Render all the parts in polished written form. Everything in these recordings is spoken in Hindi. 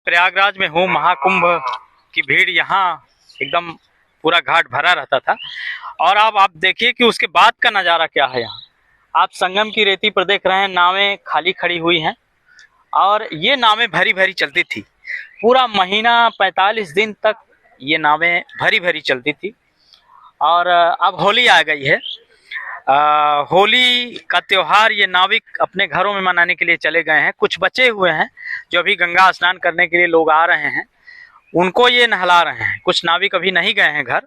प्रयागराज में हूँ। महाकुंभ की भीड़ यहाँ एकदम पूरा घाट भरा रहता था। और अब आप देखिए कि उसके बाद का नज़ारा क्या है। यहाँ आप संगम की रेती पर देख रहे हैं, नावें खाली खड़ी हुई हैं और ये नावें भरी भरी चलती थी। पूरा महीना 45 दिन तक ये नावें भरी भरी चलती थी। और अब होली आ गई है। होली का त्योहार ये नाविक अपने घरों में मनाने के लिए चले गए हैं। कुछ बचे हुए हैं जो अभी गंगा स्नान करने के लिए लोग आ रहे हैं, उनको ये नहला रहे हैं। कुछ नाविक अभी नहीं गए हैं घर,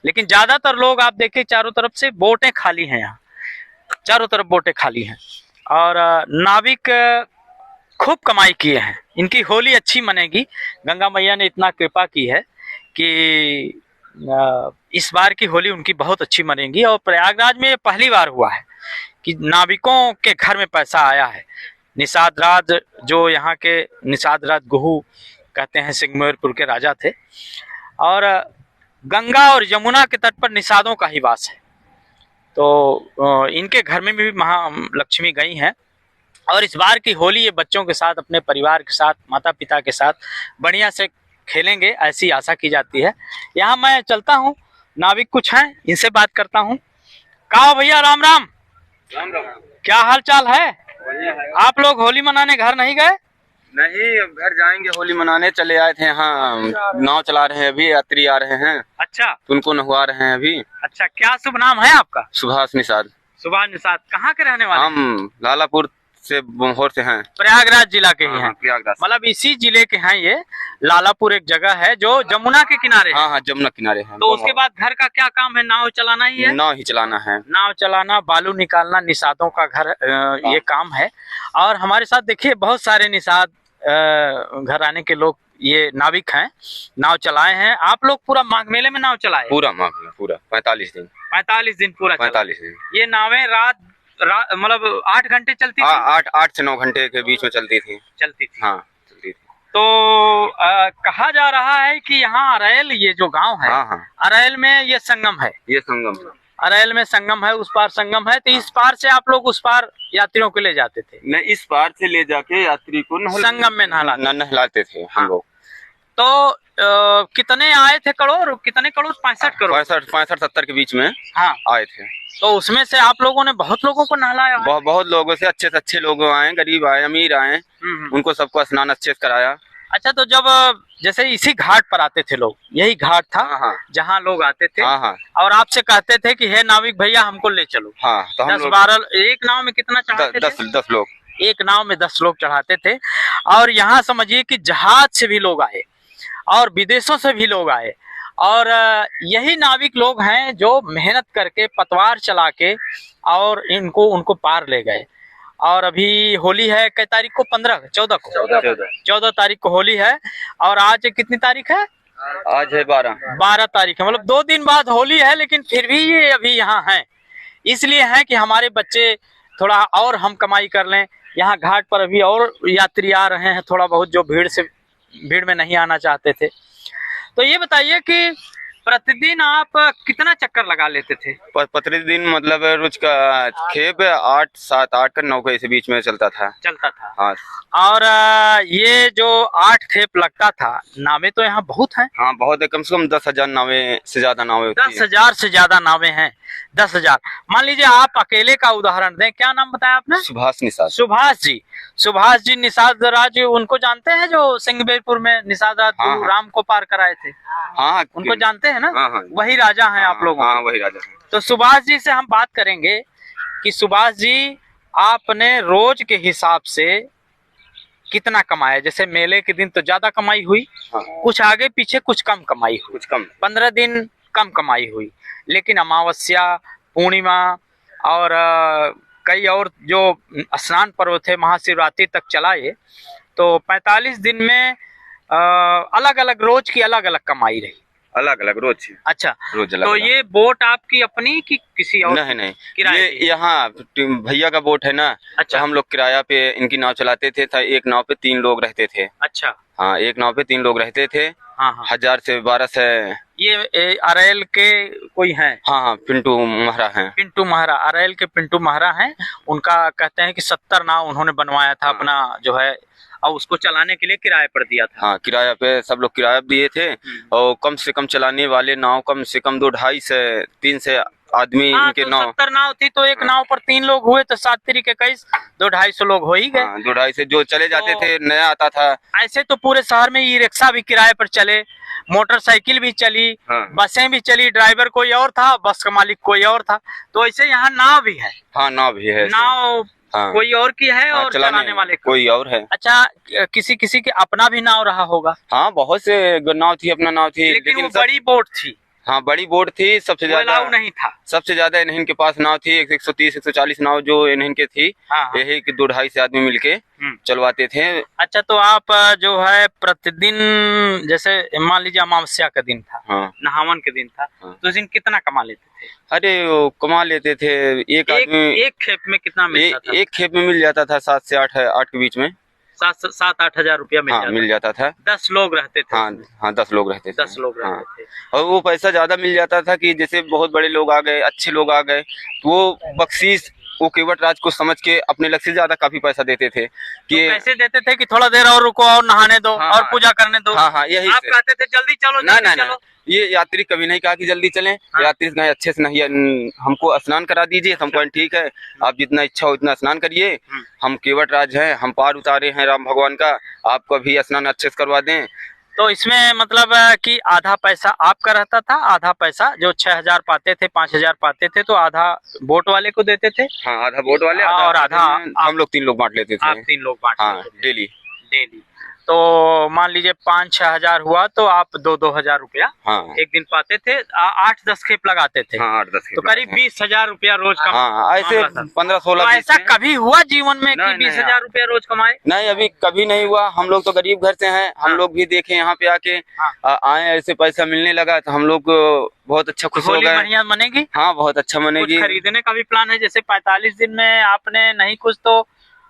लेकिन ज़्यादातर लोग आप देखिए चारों तरफ से बोटें खाली हैं। यहाँ चारों तरफ बोटें खाली हैं और नाविक खूब कमाई किए हैं। इनकी होली अच्छी मनेगी। गंगा मैया ने इतना कृपा की है कि इस बार की होली उनकी बहुत अच्छी मनेगी। और प्रयागराज में ये पहली बार हुआ है कि नाविकों के घर में पैसा आया है। निषाद राज, जो यहाँ के निषाद राज गुहू कहते हैं, सिंगमरपुर के राजा थे। और गंगा और यमुना के तट पर निषादों का ही वास है, तो इनके घर में भी महालक्ष्मी गई हैं। और इस बार की होली ये बच्चों के साथ, अपने परिवार के साथ, माता पिता के साथ बढ़िया से खेलेंगे, ऐसी आशा की जाती है। यहाँ मैं चलता हूँ, नाविक कुछ हैं, इनसे बात करता हूँ। कहा भैया, राम राम। राम राम। क्या हाल चाल है? आप लोग होली मनाने घर नहीं गए? नहीं, अब घर जाएंगे। होली मनाने चले आए थे। यहाँ नाव चला रहे हैं, अभी यात्री आ रहे हैं। अच्छा, तो उनको नहवा रहे हैं अभी। अच्छा, क्या शुभ नाम है आपका? सुभाष निषाद। सुभाष निषाद। कहाँ के रहने वाले? हम लालापुर से, बोहर से हैं। प्रयागराज जिला के ही हैं। प्रयागराज, मतलब इसी जिले के हैं ये। लालापुर एक जगह है जो जमुना के किनारे है। हाँ, जमुना किनारे है। तो उसके बाद घर का क्या काम है? नाव चलाना ही है। नाव ही चलाना है। नाव चलाना, बालू निकालना, निषादों का घर ये काम है। और हमारे साथ देखिए बहुत सारे निषाद घर आने के लोग, ये नाविक हैं, नाव चलाए हैं। आप लोग पूरा माघ मेले में नाव चलाए? पूरा माघ में, पूरा 45 दिन। 45 दिन पूरा 45 दिन। ये नावें रात मतलब 8 घंटे चलती थी? 8 से 9 घंटे के बीच में चलती थी। हाँ, चलती थी। तो कहा जा रहा है कि यहाँ अरैल, ये जो गांव है, अरैल में ये संगम है। ये संगम है। अरैल में संगम है, उस पार संगम है। तो इस पार से आप लोग उस पार यात्रियों को ले जाते थे? नहीं, इस पार से ले जाके यात्री को संगम में नहलाते थे हम लोग। तो कितने आए थे करोड़? कितने करोड़? 65 करोड़। 65-70 के बीच में आए थे। तो उसमें से आप लोगों ने बहुत लोगों को नहलाया? बहुत लोगों से, अच्छे से अच्छे लोग आए, गरीब आए, अमीर आए, उनको सबको स्नान अच्छे से कराया। अच्छा, तो जब जैसे इसी घाट पर आते थे लोग, यही घाट था जहाँ लोग आते थे, और आपसे कहते थे कि हे नाविक भैया हमको ले चलो। तो 10-12, एक नाव में कितना चढ़ाते थे? 10 लोग। एक नाव में 10 लोग चढ़ाते थे। और यहाँ समझिए कि जहाज से भी लोग आए और विदेशों से भी लोग आए। और यही नाविक लोग हैं जो मेहनत करके, पतवार चला के, और उनको पार ले गए। और अभी होली है, कई तारीख को? 14 तारीख को होली है। और आज कितनी तारीख है? आज है 12 तारीख है। मतलब 2 दिन बाद होली है, लेकिन फिर भी ये अभी यहाँ हैं। इसलिए है कि हमारे बच्चे थोड़ा और हम कमाई कर लें। यहाँ घाट पर अभी और यात्री आ रहे हैं, थोड़ा बहुत, जो भीड़ में नहीं आना चाहते थे। तो ये बताइए कि प्रतिदिन आप कितना चक्कर लगा लेते थे? प्रतिदिन मतलब रोज का खेप 8 9 के बीच में चलता था। हाँ। और ये जो 8 खेप लगता था, नावें तो यहाँ बहुत हैं। हाँ, बहुत है। कम से कम 10,000 नावें से ज्यादा नावें होती हैं। 10,000 से ज्यादा नावें हैं। 10,000। मान लीजिए आप अकेले का उदाहरण दें। क्या नाम बताया आपने? सुभाष निषाद। सुभाष जी निषाद राज, उनको जानते हैं जो सिंगमरपुर में निषाद राज राम को पार कराए थे? हाँ, उनको जानते हैं ना? वही राजा हैं आप लोगों? वही राजा हैं। तो सुभाष जी से हम बात करेंगे कि सुभाष जी, आपने रोज के हिसाब से कितना कमाया? जैसे मेले के दिन तो ज्यादा कमाई हुई, कुछ आगे पीछे कुछ कम कमाई हुई, कुछ कम, 15 दिन कम कमाई हुई, लेकिन अमावस्या, पूर्णिमा और कई और जो स्नान पर्व थे, महाशिवरात्रि तक चलाए। तो 45 दिन में अलग अलग रोज की अलग अलग कमाई रही। अलग अलग रोज? अच्छा, रोज तो ये बोट आपकी अपनी कि किसी और? नहीं, ये यहाँ भैया का बोट है ना। अच्छा। तो हम लोग किराया पे इनकी नाव चलाते थे। एक नाव पे 3 लोग रहते थे। अच्छा। हाँ, एक नाव पे 3 लोग रहते थे। 1000 से 1200। ये अरैल के कोई हैं? हाँ, पिंटू महरा हैं। पिंटू महरा, अरैल के पिंटू महरा हैं। उनका कहते हैं कि 70 नाव उन्होंने बनवाया था अपना, जो है और उसको चलाने के लिए किराए पर दिया था। हाँ, किराया पे सब लोग किराया दिए थे। और कम से कम चलाने वाले नाव कम से कम 2-2.5 से 3 आदमी हाँ, इनके तो नाव। 70 नाव थी तो एक नाव पर 3 लोग हुए तो 7 तरीके 21, 2-250 लोग हो ही गए। 2-2.5 से जो चले जाते थे, नया आता था। ऐसे तो पूरे शहर में ई रिक्शा भी किराए पर चले, मोटरसाइकिल भी चली, बसें भी चली, ड्राइवर कोई और था, बस का मालिक कोई और था। तो ऐसे यहाँ नाव भी है। हाँ, नाव भी है। नाव कोई और की है और चलाने वाले कोई और है। अच्छा, किसी किसी के अपना भी नाव रहा होगा। हाँ, बहुत से नाव थी, अपना नाव थी, लेकिन वो बड़ी बोट थी। हाँ, बड़ी बोट थी। सबसे ज्यादा नहीं था। सबसे ज्यादा इन्हीं के पास नाव थी, 130-140 नाव जो इन्हीं के थी। यही कि 2-2.5 से आदमी मिलके चलवाते थे। अच्छा, तो आप जो है प्रतिदिन, जैसे मान लीजिए अमावस्या का दिन था, नहावन के दिन था, तो उस दिन कितना कमा लेते थे? अरे वो कमा लेते थे, एक आदमी एक खेप में कितना मिलता था? एक खेप में मिल जाता था 7 से 8 के बीच में 7-8 हजार रुपया मिल जाता था। 10 लोग रहते थे। हाँ, 10 लोग रहते थे। 10 लोग रहते थे। और वो पैसा ज्यादा मिल जाता था कि जैसे बहुत बड़े लोग आ गए, अच्छे लोग आ गए, तो वो बख्शीश वो केवट राज को समझ के अपने लग से ज्यादा काफी पैसा देते थे कि तो पैसे देते थे कि थोड़ा देर और रुको और नहाने दो और पूजा करने दो। हाँ, यही आप कहते थे जल्दी चलो, जल्दी चलो। ये यात्री कभी नहीं कहा कि जल्दी चलें। यात्री कहे अच्छे से नहीं, हमको स्नान करा दीजिए। हम कहें ठीक है, आप जितना इच्छा हो उतना स्नान करिए, हम केवट राज हैं, हम पार उतारे हैं राम भगवान का, आपको भी स्नान अच्छे से करवा दें। तो इसमें मतलब कि आधा पैसा आपका रहता था, आधा पैसा जो 6,000 पाते थे, 5,000 पाते थे, तो आधा बोट वाले को देते थे। हाँ, आधा बोट वाले और आधा हम लोग 3 लोग बांट लेते थे। आप 3 लोग बांट डेली। तो मान लीजिए 5-6 हजार हुआ तो आप 2-2 हजार रुपया एक दिन पाते थे। 8-10 खेप लगाते थे। 8-10 खेप तो करीब 20,000 रुपया रोज कमा। ऐसे 15-16। तो ऐसा कभी हुआ जीवन में कि 20,000 रुपया रोज कमाए? नहीं, अभी कभी नहीं हुआ। हम लोग तो गरीब घर से हैं। हम लोग भी देखे यहाँ पे आके आए, ऐसे पैसा मिलने लगा तो हम लोग बहुत अच्छा खुश हो गए। बढ़िया मनेगी। हाँ, बहुत अच्छा मनेगी। कुछ खरीदने का भी प्लान है? जैसे 45 दिन में आपने नहीं कुछ तो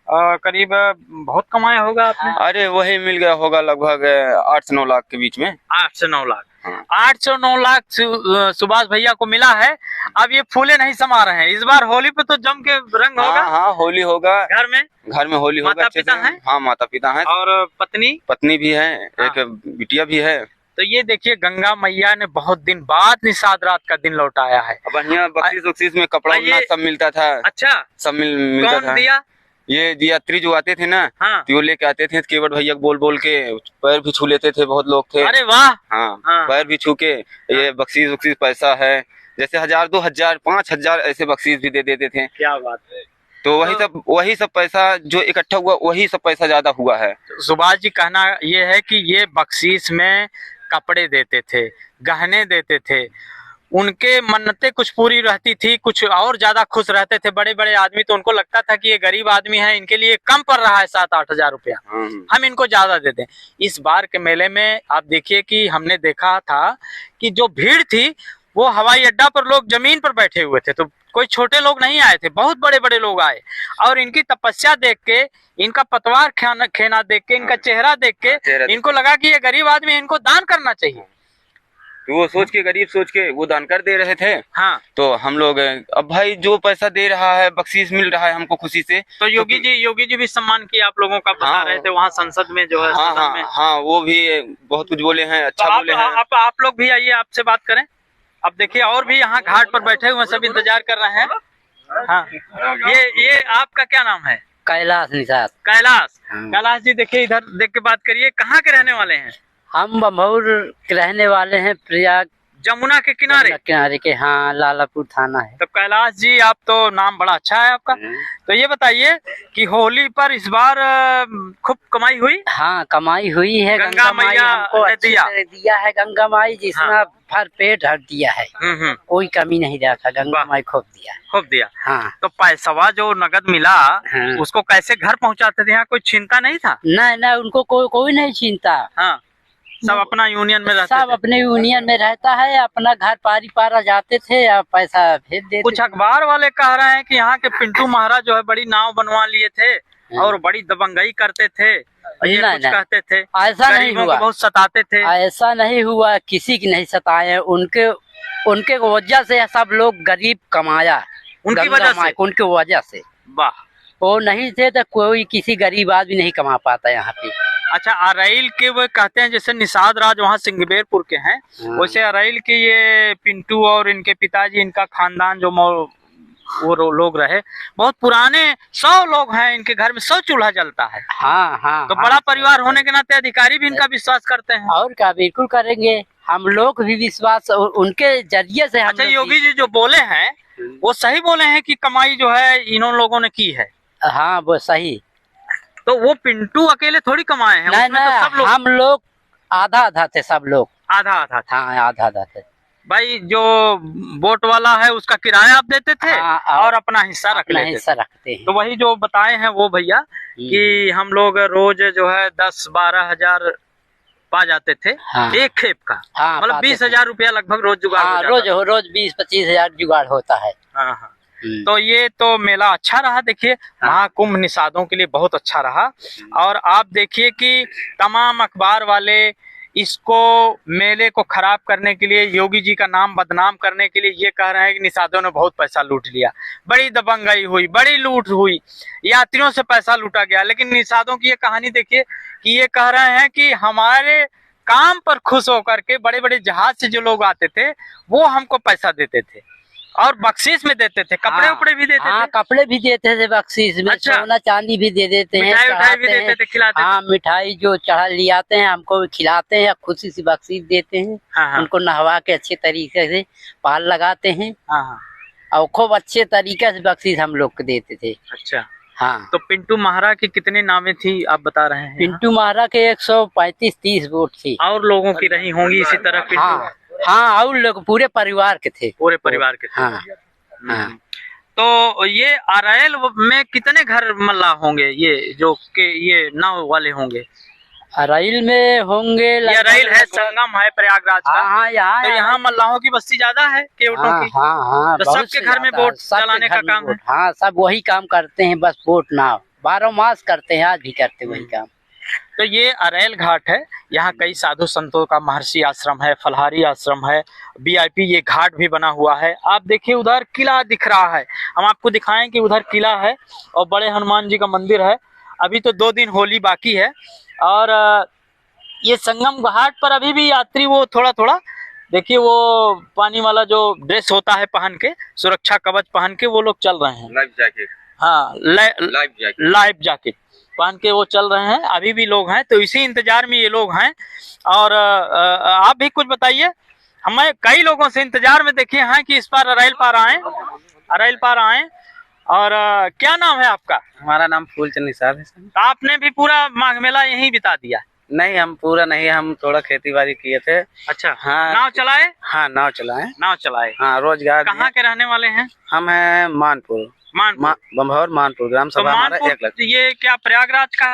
करीब बहुत कमाया होगा आपने। अरे वही मिल गया होगा लगभग 8 से 9 लाख के बीच में। 8 से 9 लाख। 8 से 9 लाख सुभाष भैया को मिला है। अब ये फूले नहीं समा रहे हैं। इस बार होली पे तो जम के रंग होगा। हाँ, होली होगा। घर में होली होगा। माता पिता हैं? हाँ, माता पिता हैं। और पत्नी भी है। एक बिटिया भी है। तो ये देखिए, गंगा मैया ने बहुत दिन बाद निषाद रात का दिन लौटाया है। बढ़िया बख्शीश में कपड़ा सब मिलता था। अच्छा, सब मिलता था। दिया? ये यात्री जो आते थे ना, तो वो लेके आते थे, केवट भैया बोल बोल के पैर भी छू लेते थे। बहुत लोग थे। अरे वाह। हाँ, पैर भी छू के ये बख्शीश पैसा है, जैसे 1,000, 2,000, 5,000 ऐसे बख्शीश भी दे देते थे। क्या बात है। तो वही सब पैसा जो इकट्ठा हुआ, वही सब पैसा ज्यादा हुआ है। सुभाष जी कहना ये है कि ये बख्शीश में कपड़े देते थे, गहने देते थे, उनके मन्नतें कुछ पूरी रहती थी, कुछ और ज्यादा खुश रहते थे। बड़े बड़े आदमी तो उनको लगता था कि ये गरीब आदमी है, इनके लिए कम पड़ रहा है 7-8 हजार रुपया, हम इनको ज्यादा दे दें। इस बार के मेले में आप देखिए कि हमने देखा था कि जो भीड़ थी वो हवाई अड्डा पर लोग जमीन पर बैठे हुए थे। तो कोई छोटे लोग नहीं आए थे, बहुत बड़े बड़े लोग आए। और इनकी तपस्या देख के, इनका पतवार खेना देख के, इनका चेहरा देख के इनको लगा कि ये गरीब आदमी है, इनको दान करना चाहिए। तो वो सोच के, गरीब सोच के वो दान कर दे रहे थे। हाँ। तो हम लोग अब भाई जो पैसा दे रहा है, बख्शीश मिल रहा है हमको खुशी से। तो योगी जी भी सम्मान किया आप लोगों का, बता रहे थे वहाँ संसद में जो है। हाँ, वो भी बहुत कुछ बोले हैं, अच्छा बोले हैं। आप लोग भी आइए, आपसे बात करें। अब देखिए और भी यहाँ घाट पर बैठे हुए सब इंतजार कर रहे हैं। हाँ, ये आपका क्या नाम है? कैलाश निषाद। कैलाश जी, देखिए इधर देख के बात करिए। कहाँ के रहने वाले हैं? हम बमौर के रहने वाले हैं, प्रयाग जमुना के किनारे के। हाँ, लालापुर थाना है। तो कैलाश जी, आप तो नाम बड़ा अच्छा है आपका। तो ये बताइए कि होली पर इस बार खूब कमाई हुई? हाँ, कमाई हुई है। गंगा मैया हमको दिया है। गंगा माई जिसमें भर पेट भर दिया है, कोई कमी नहीं रखा। गंगा माई खूब दिया। हाँ। तो पैसा जो नगद मिला, उसको कैसे घर पहुँचाते थे? यहाँ कोई चिंता नहीं था? नहीं, उनको कोई नहीं चिंता। हाँ, सब अपना यूनियन में रहते सब अपने यूनियन में रहता है। अपना घर पारा जाते थे या पैसा भेज देते। कुछ अखबार वाले कह रहे हैं कि यहाँ के पिंटू महाराज जो है बड़ी नाव बनवा लिए थे और बड़ी दबंगई करते थे, ये कुछ कहते थे। ऐसा नहीं हुआ, बहुत सताते थे। ऐसा नहीं हुआ, किसी की नहीं सताए। उनके वजह से सब लोग गरीब कमाया, उनकी वजह से। वाह। वो नहीं थे तो कोई किसी गरीब आदमी नहीं कमा पाता यहाँ पे। अच्छा, अराइल के वो कहते हैं जैसे निषाद राज वहाँ सिंगबेरपुर के हैं, वैसे अराइल के ये पिंटू और इनके पिताजी, इनका खानदान जो वो लोग रहे, बहुत पुराने 100 लोग हैं इनके घर में, 100 चूल्हा जलता है। हाँ हाँ, तो बड़ा परिवार होने के नाते अधिकारी भी इनका विश्वास करते हैं। और क्या, बिल्कुल करेंगे, हम लोग भी विश्वास उनके जरिए से। अच्छा, योगी जी जो बोले हैं वो सही बोले हैं कि कमाई जो है इन लोगों ने की है? हाँ, वो सही। तो वो पिंटू अकेले थोड़ी कमाए हैं? नहीं, उसमें तो सब लोग, हम लोग आधा आधा थे, सब लोग आधा आधा थे। हाँ, आधा आधा थे। भाई जो बोट वाला है उसका किराया आप देते थे, हाँ, और अपना हिस्सा रख लेते हिस्सा रखते हैं। तो वही जो बताए हैं वो भैया कि हम लोग रोज जो है 10-12 हजार पा जाते थे। हाँ, एक खेप का, हाँ, मतलब 20,000 रुपया लगभग रोज जुगाड़ हो हाँ, जाता रोज 20-25 हजार जुगाड़ होता है। हाँ हाँ। तो ये तो मेला अच्छा रहा। देखिए, महाकुंभ निषादों के लिए बहुत अच्छा रहा। और आप देखिए कि तमाम अखबार वाले इसको, मेले को खराब करने के लिए, योगी जी का नाम बदनाम करने के लिए ये कह रहे हैं कि निषादों ने बहुत पैसा लूट लिया, बड़ी दबंगई हुई, बड़ी लूट हुई, यात्रियों से पैसा लूटा गया। लेकिन निषादों की ये कहानी देखिए कि ये कह रहे हैं कि हमारे काम पर खुश होकर के बड़े बड़े जहाज से जो लोग आते थे वो हमको पैसा देते थे और बख्शीश में देते थे, कपड़े उपड़े भी देते थे। कपड़े भी देते थे बख्शीश में। अच्छा, सोना चांदी भी दे देते हैं, मिठाई भी देते थे, खिलाते थे। मिठाई जो चढ़ा ले आते हैं हमको खिलाते हैं, खुशी से बख्शीश देते हैं। उनको नहवा के अच्छे तरीके से पाल लगाते हैं। और खूब अच्छे तरीके से बख्शीश हम लोग को देते थे। अच्छा, हाँ। तो पिंटू महारा की कितने नामें थी आप बता रहे हैं? पिंटू महारा के 135-30 वोट थी। और लोगों की रही होंगी इसी तरह? हाँ हाँ, और लोग पूरे परिवार के थे। पूरे परिवार के थे। हाँ हाँ। तो ये अराइल में कितने घर मल्ला होंगे, ये जो के ये नाव वाले होंगे? अराइल में होंगे, अराइल है, संगम है प्रयागराज का। हाँ, यहाँ तो यहाँ मल्लाहों की बस्ती ज्यादा है केवटों की। हाँ हाँ, तो सबके घर में बोट चलाने का काम है। हाँ, सब वही काम करते हैं, बस बोट नाव 12 मास करते हैं, आज भी करते वही काम। तो ये अरेल घाट है, यहाँ कई साधु संतों का महर्षि आश्रम है, फलहारी आश्रम है, VIP ये घाट भी बना हुआ है। आप देखिए उधर किला दिख रहा है, हम आपको दिखाएं कि उधर किला है और बड़े हनुमान जी का मंदिर है। अभी तो 2 दिन होली बाकी है और ये संगम घाट पर अभी भी यात्री वो थोड़ा थोड़ा देखिए वो पानी वाला जो ड्रेस होता है पहन के, सुरक्षा कवच पहन के वो लोग चल रहे हैं। लाइफ जैकेट, हाँ, लाइफ जैकेट पहन के वो चल रहे हैं। अभी भी लोग हैं, तो इसी इंतजार में ये लोग हैं। और आप भी कुछ बताइए। हमें कई लोगों से इंतजार में देखे हैं कि इस बार अराइल पार आए। और क्या नाम है आपका? हमारा नाम फूलचंद निषाद है सर। तो आपने भी पूरा माघ मेला यहीं बिता दिया? नहीं, हम पूरा नहीं, हम थोड़ा खेती बाड़ी किए थे। अच्छा, हाँ। नाव चलाए? हाँ, नाव चलाए। हाँ, रोजगार। कहाँ के रहने वाले हैं? हम हैं मानपुर, बम्भौर मानपुर ग्राम सभा। हमारा 1 लाख। ये क्या प्रयागराज का?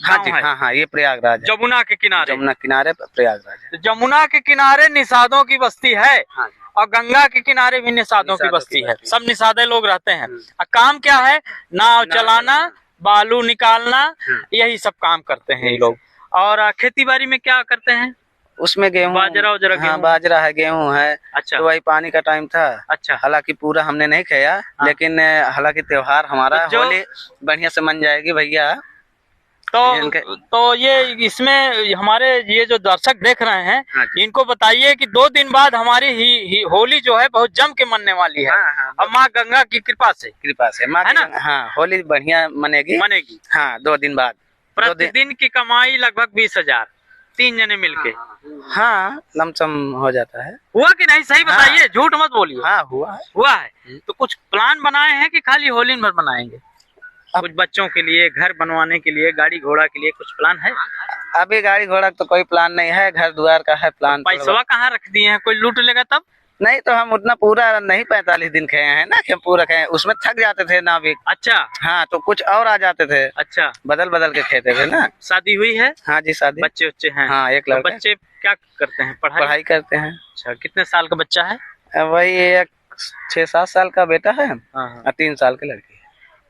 हाँ जी, हाँ, ये प्रयागराज है। जमुना के किनारे? जमुना किनारे प्रयागराज है। जमुना के किनारे निषादों की बस्ती है। हाँ। और गंगा के किनारे भी निषादों की बस्ती है। सब निषादे लोग रहते हैं। काम क्या है? नाव चलाना, बालू निकालना, यही सब काम करते हैं ये लोग। और खेती बाड़ी में क्या करते हैं? उसमें गेहूं, बाजरा वजरा। हाँ, बाजरा है, गेहूं है। अच्छा, तो वही पानी का टाइम था। अच्छा, हालांकि पूरा हमने नहीं खाया। हाँ। लेकिन हालांकि त्योहार हमारा होली बढ़िया से मन जाएगी भैया। तो ये इसमें हमारे ये जो दर्शक देख रहे हैं, हाँ, इनको बताइए कि 2 दिन बाद हमारी होली जो है बहुत जम के मनने वाली है। हाँ, अब माँ गंगा की कृपा से माँ है ना। हाँ, होली बढ़िया मनेगी। हाँ, 2 दिन बाद। प्रतिदिन की कमाई लगभग 20,000, 3 जने मिलके। हाँ, लमसम हो जाता है। हुआ कि नहीं? सही बताइए। हाँ, झूठ मत बोलिए। हाँ, हुआ है। तो कुछ प्लान बनाए हैं कि खाली होली भर बनाएंगे? कुछ बच्चों के लिए, घर बनवाने के लिए, गाड़ी घोड़ा के लिए कुछ प्लान है? अभी गाड़ी घोड़ा तो कोई प्लान नहीं है, घर द्वार का है प्लान। पैसा कहाँ रख दिए हैं? कोई लूट लेगा तब? नहीं, तो हम उतना पूरा नहीं 45 दिन खाए हैं ना कि हम पूरा खाए, उसमें थक जाते थे नाविक। अच्छा, हाँ, तो कुछ और आ जाते थे। अच्छा, बदल के खेते थे ना। शादी हुई है? हाँ जी, शादी। बच्चे हैं? हाँ, 1 लड़का। बच्चे क्या करते हैं? पढ़ाई करते हैं। अच्छा, कितने साल का बच्चा है? वही 6-7 साल का बेटा है और 3 साल की लड़की है।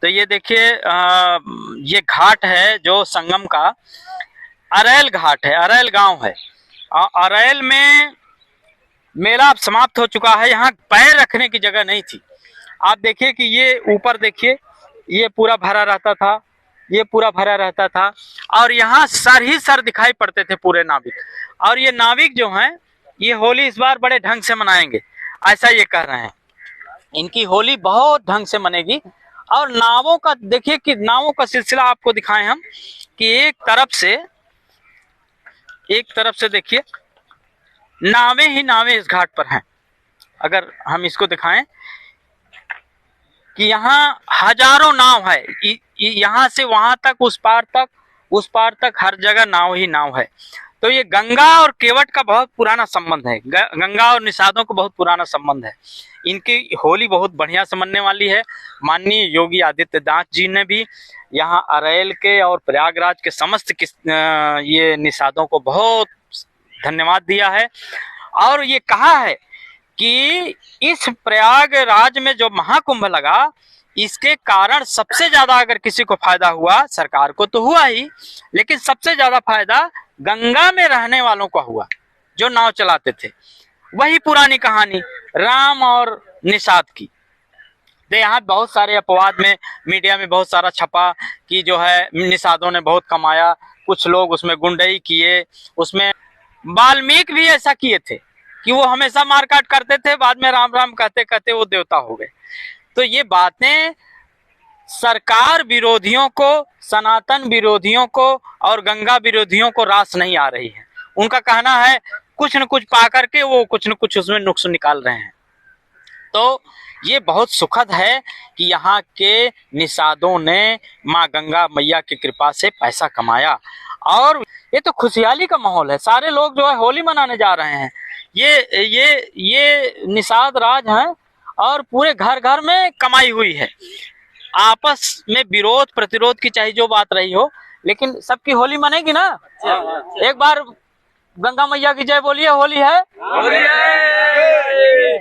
तो ये देखिए ये घाट है जो संगम का, अरेल घाट है, अरेल गांव है। अरेल में मेला अब समाप्त हो चुका है। यहाँ पैर रखने की जगह नहीं थी। आप देखिए कि ये ऊपर देखिए ये पूरा भरा रहता था, ये पूरा भरा रहता था, और यहाँ सर ही सर दिखाई पड़ते थे पूरे नाविक। और ये नाविक जो हैं, ये होली इस बार बड़े ढंग से मनाएंगे, ऐसा ये कह रहे हैं। इनकी होली बहुत ढंग से मनेगी। और नावों का देखिए कि नावों का सिलसिला आपको दिखाएं हम कि एक तरफ से देखिए नावें ही नावें इस घाट पर हैं। अगर हम इसको दिखाएं कि यहाँ हजारों नाव है, यहाँ से वहां तक, उस पार तक हर जगह नाव ही नाव है। तो ये गंगा और केवट का बहुत पुराना संबंध है, गंगा और निषादों का बहुत पुराना संबंध है। इनकी होली बहुत बढ़िया से मनने वाली है। माननीय योगी आदित्यनाथ जी ने भी यहाँ अरैल के और प्रयागराज के समस्त ये निषादों को बहुत धन्यवाद दिया है, और ये कहा है कि इस प्रयागराज में जो महाकुंभ लगा, इसके कारण सबसे ज्यादा अगर किसी को फायदा हुआ, सरकार को तो हुआ ही, लेकिन सबसे ज्यादा फायदा गंगा में रहने वालों को हुआ, जो नाव चलाते थे। वही पुरानी कहानी राम और निषाद की। तो यहाँ बहुत सारे अपवाद में मीडिया में बहुत सारा छपा कि जो है निषादों ने बहुत कमाया, कुछ लोग उसमें गुंडई किए, उसमें वाल्मीकि भी ऐसा किए थे कि वो हमेशा मारकाट करते थे, बाद में राम राम कहते कहते वो देवता हो गए। तो ये बातें सरकार विरोधियों को, सनातन विरोधियों को और गंगा विरोधियों को रास नहीं आ रही है। उनका कहना है कुछ न कुछ पा करके वो कुछ न कुछ उसमें नुक्स निकाल रहे हैं। तो ये बहुत सुखद है कि यहाँ के निषादों ने माँ गंगा मैया की कृपा से पैसा कमाया, और ये तो खुशहाली का माहौल है। सारे लोग जो है होली मनाने जा रहे हैं। ये निषाद राज हैं और पूरे घर घर में कमाई हुई है। आपस में विरोध प्रतिरोध की चाहे जो बात रही हो, लेकिन सबकी होली मनेगी ना। एक बार गंगा मैया की जय बोलिए। होली है, होली है।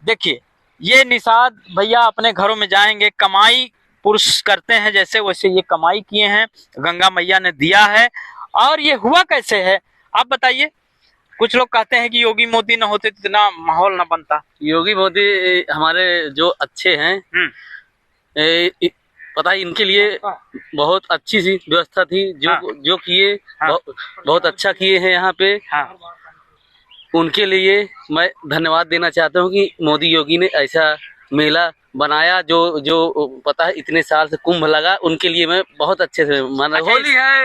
देखिए ये निषाद भैया अपने घरों में जाएंगे, कमाई पुरुष करते हैं जैसे, वैसे ये कमाई किए हैं, गंगा मैया ने दिया है। और ये हुआ कैसे है आप बताइए। कुछ लोग कहते हैं कि योगी मोदी न होते तो इतना माहौल न बनता। योगी मोदी हमारे जो अच्छे हैं, पता है इनके लिए बहुत अच्छी सी व्यवस्था थी जो किए, बहुत अच्छा किए हैं यहाँ पे। उनके लिए मैं धन्यवाद देना चाहता हूँ कि मोदी योगी ने ऐसा मेला बनाया, जो पता है इतने साल से कुंभ लगा, उनके लिए मैं बहुत अच्छे से माना। होली है।